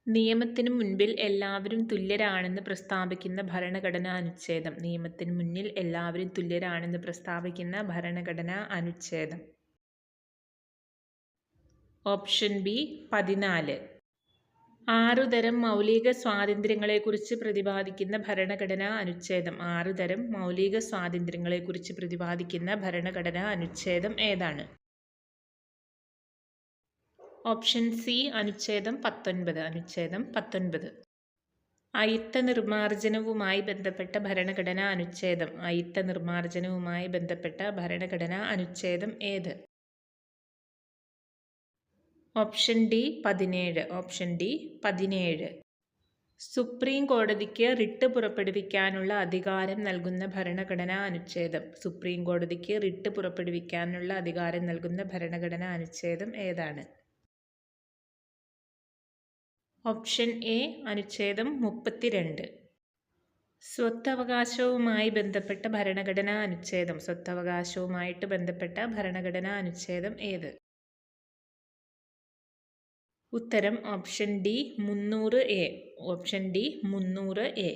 നിയമത്തിനു മുൻപിൽ എല്ലാവരും തുല്യരാണെന്ന് പ്രസ്താവിക്കുന്ന ഭരണഘടനാ അനുച്ഛേദം. നിയമത്തിനു മുന്നിൽ എല്ലാവരും തുല്യരാണെന്ന് പ്രസ്താവിക്കുന്ന ഭരണഘടനാ അനുച്ഛേദം. Option B 14. 6 തരം മൗലിക സ്വാതന്ത്ര്യങ്ങളെക്കുറിച്ച് പ്രതിപാദിക്കുന്ന ഭരണഘടനാ അനുച്ഛേദം. 6 തരം മൗലിക സ്വാതന്ത്ര്യങ്ങളെക്കുറിച്ച് പ്രതിപാദിക്കുന്ന ഭരണഘടനാ അനുച്ഛേദം ഏതാണ്? ഓപ്ഷൻ സി അനുച്ഛേദം 19. അനുച്ഛേദം 19. അയിത്ത നിർമ്മാർജ്ജനവുമായി ബന്ധപ്പെട്ട ഭരണഘടനാ അനുച്ഛേദം. അയിത്ത നിർമ്മാർജ്ജനവുമായി ബന്ധപ്പെട്ട ഭരണഘടനാ അനുച്ഛേദം ഏത്? Option D 17. Option D 17. Supreme കോടതിക്ക് റിട്ട് പുറപ്പെടുവിക്കാനുള്ള അധികാരം നൽകുന്ന ഭരണഘടനാ അനുച്ഛേദം. സുപ്രീം കോടതിക്ക് റിട്ട് പുറപ്പെടുവിക്കാനുള്ള അധികാരം നൽകുന്ന ഭരണഘടനാ അനുച്ഛേദം ഏതാണ്? ഓപ്ഷൻ എ അനുച്ഛേദം 32. സ്വത്തവകാശവുമായി ബന്ധപ്പെട്ട ഭരണഘടനാ അനുച്ഛേദം. സ്വത്തവകാശവുമായിട്ട് ബന്ധപ്പെട്ട ഭരണഘടനാ അനുച്ഛേദം ഏത്? ഉത്തരം option D 300A. Option D 300A.